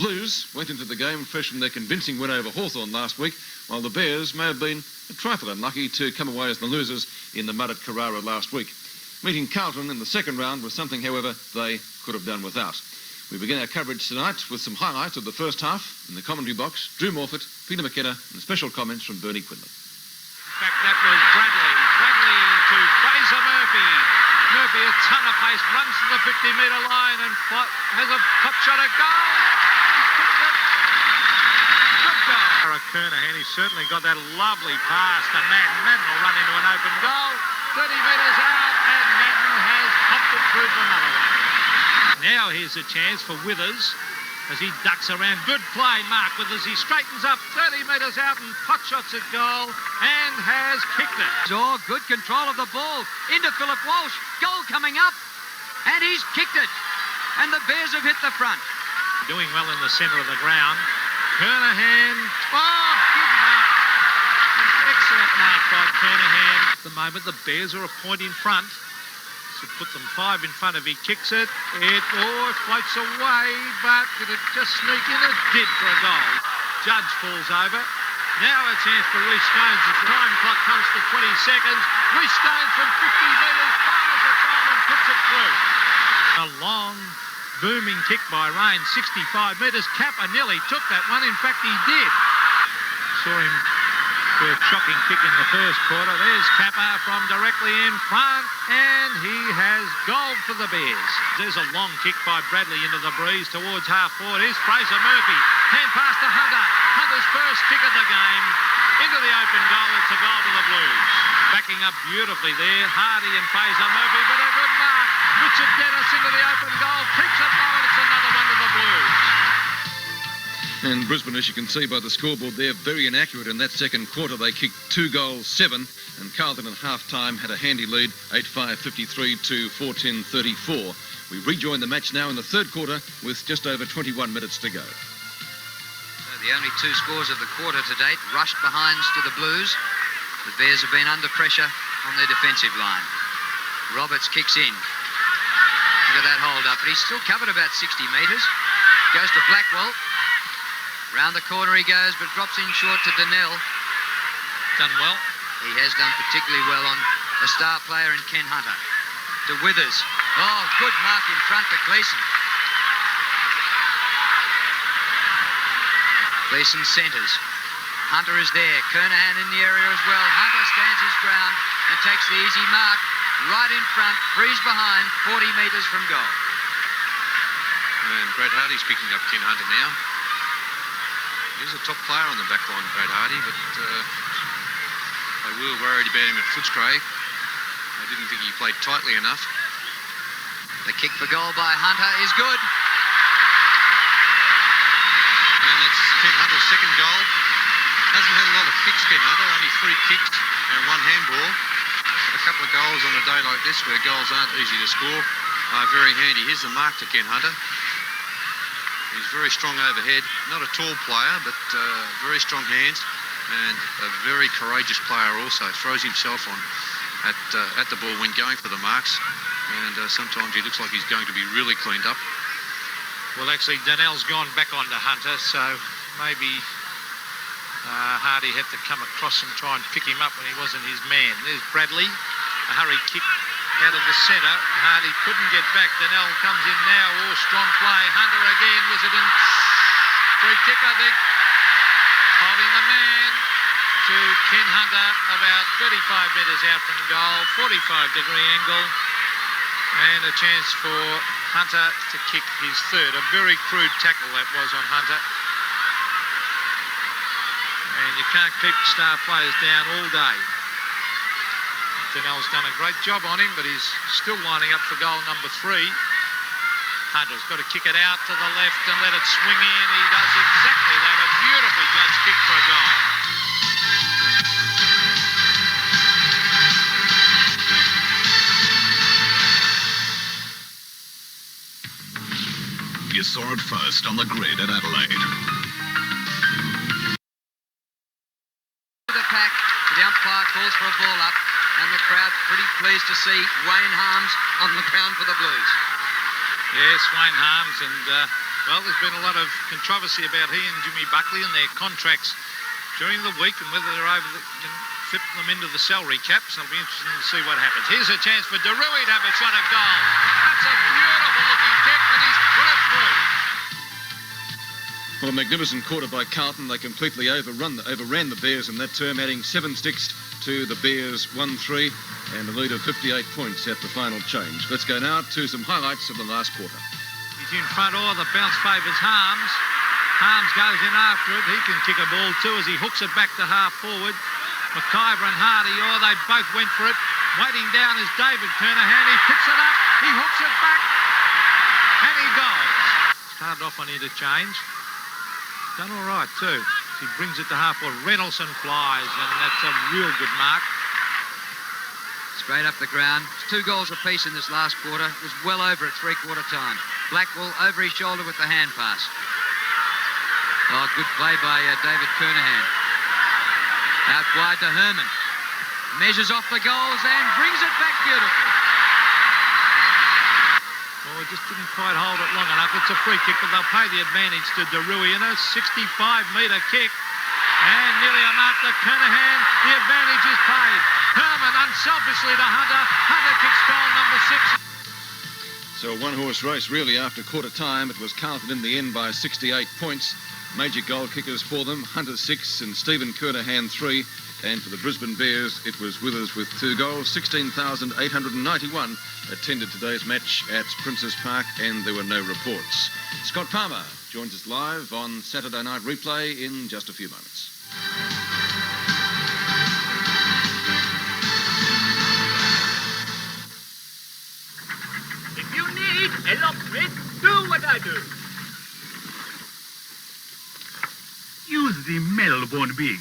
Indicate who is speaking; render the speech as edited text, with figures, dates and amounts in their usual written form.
Speaker 1: Blues went into the game fresh from their convincing win over Hawthorn last week, while the Bears may have been a trifle unlucky to come away as the losers in the mud at Carrara last week. Meeting Carlton in the second round was something, however, they could have done without. We begin our coverage tonight with some highlights of the first half. In the commentary box, Drew Morfitt, Peter McKenna and special comments from Bernie Quinlan.
Speaker 2: In fact, that was Bradley. Bradley to Fraser Murphy. Murphy, a ton of pace, runs to the 50-metre line and has a pot shot at goal. Good goal. Kernahan, he's certainly got that lovely pass to Madden. Madden will run into an open goal. 30 metres out, and Madden has popped it through for another one. Now here's a chance for Withers as he ducks around. Good play, Mark Withers. He straightens up 30 metres out and pot shots at goal and has kicked it.
Speaker 3: Oh, good control of the ball into Philip Walsh. Goal coming up and he's kicked it. And the Bears have hit the front.
Speaker 2: Doing well in the centre of the ground. Kernahan. Oh, good mark. Excellent mark by Kernahan. At the moment, the Bears are a point in front. To put them 5 in front if he kicks it. It floats away, but did it just sneak in? It did for a goal. Judge falls over. Now a chance for Rhys Jones. The time clock comes to 20 seconds. Rhys Jones from 50 metres fires a goal and puts it through. A long, booming kick by Rain, 65 metres. Kappa nearly took that one. In fact, he did. Saw him do a shocking kick in the first quarter. There's Kappa from directly in front, and he has goal for the Bears. There's a long kick by Bradley into the breeze towards half forward. Here's Fraser Murphy. Hand pass to Hunter. Hunter's first kick of the game into the open goal. It's a goal to the Blues. Backing up beautifully there, Hardy and Fraser Murphy, but a good mark. Richard Dennis into the open goal. Kicks it low, and it's another one to the Blues.
Speaker 1: And Brisbane, as you can see by the scoreboard, they're very inaccurate in that second quarter. They kicked 2 goals, 7, and Carlton at half-time had a handy lead, 8-5-53 to 4-10-34. We rejoin the match now in the third quarter with just over 21 minutes to go.
Speaker 3: So the only 2 scores of the quarter to date, rushed behinds to the Blues. The Bears have been under pressure on their defensive line. Roberts kicks in. Look at that hold up, but he's still covered about 60 metres. Goes to Blackwell. Round the corner he goes, but drops in short to Donnell.
Speaker 2: Done well.
Speaker 3: He has done particularly well on a star player in Ken Hunter. To Withers. Oh, good mark in front for Gleeson. Gleeson centres. Hunter is there. Kernahan in the area as well. Hunter stands his ground and takes the easy mark right in front, frees behind, 40 metres from goal.
Speaker 4: And Brad Hardy's picking up Ken Hunter now. He's a top player on the back line, Brad Hardy, but they were worried about him at Footscray. They didn't think he played tightly enough.
Speaker 3: The kick for goal by Hunter is good.
Speaker 4: And that's Ken Hunter's second goal. Hasn't had a lot of kicks, Ken Hunter, only 3 kicks and 1 handball. But a couple of goals on a day like this where goals aren't easy to score are very handy. Here's the mark to Ken Hunter. He's very strong overhead, not a tall player, but very strong hands and a very courageous player also. Throws himself on at the ball when going for the marks, and sometimes he looks like he's going to be really cleaned up.
Speaker 2: Well, actually, Donnell's gone back onto Hunter, so maybe Hardy had to come across and try and pick him up when he wasn't his man. There's Bradley, a hurried kick out of the centre. Hardy couldn't get back. Donnell comes in now. Oh, strong play. Hunter again. Was it in free kick, I think? Holding the man to Ken Hunter about 35 metres out from goal. 45-degree angle. And a chance for Hunter to kick his third. A very crude tackle that was on Hunter. And you can't keep star players down all day. Donnell's done a great job on him, but he's still lining up for goal number 3. Hunter's got to kick it out to the left and let it swing in. He does exactly that. A beautifully judged kick for a goal.
Speaker 5: You saw it first on the grid at Adelaide.
Speaker 3: The pack, the umpire calls for a ball up. And the crowd pretty pleased to see Wayne Harms on the ground for the Blues.
Speaker 2: Yes, Wayne Harms, and Well, there's been a lot of controversy about he and Jimmy Buckley and their contracts during the week and whether they're able to fit them into the salary cap. So it'll be interesting to see what happens. Here's a chance for Derui to have a shot at goal. That's a beautiful looking kick, and he's put it through.
Speaker 1: Well, a magnificent quarter by Carlton. They completely overran the Bears in that term, adding 7 sticks to the Bears 1-3 and a lead of 58 points at the final change. Let's go now to some highlights of the last quarter.
Speaker 2: He's in front. Oh, the bounce favours Harms. Harms goes in after it. He can kick a ball too as he hooks it back to half forward. McIver and Hardy, they both went for it. Waiting down is David Kernahan. He picks it up. He hooks it back. And he goes. Started off on interchange. Done all right too. He brings it to half forward. Reynolds flies, and that's a real good mark.
Speaker 3: Straight up the ground. 2 goals apiece in this last quarter. It was well over at three-quarter time. Blackwell over his shoulder with the hand pass. Oh, good play by David Kernahan. Out wide to Herman. Measures off the goals and brings it back beautifully.
Speaker 2: Well, he just didn't quite hold it long enough. It's a free kick, but they'll pay the advantage to Derui in a 65-metre kick. And nearly a mark to Kernahan. The advantage is paid. Herman unselfishly to Hunter. Hunter kicks goal number 6.
Speaker 1: So a one-horse race really after quarter time. It was Carlton in the end by 68 points. Major goal kickers for them, Hunter 6 and Stephen Kernahan 3. And for the Brisbane Bears, it was Withers with 2 goals. 16,891 attended today's match at Princes Park, and there were no reports. Scott Palmer joins us live on Saturday Night Replay in just a few moments.
Speaker 6: If you need a locksmith, do what I do.
Speaker 7: Use the Melbourne Big.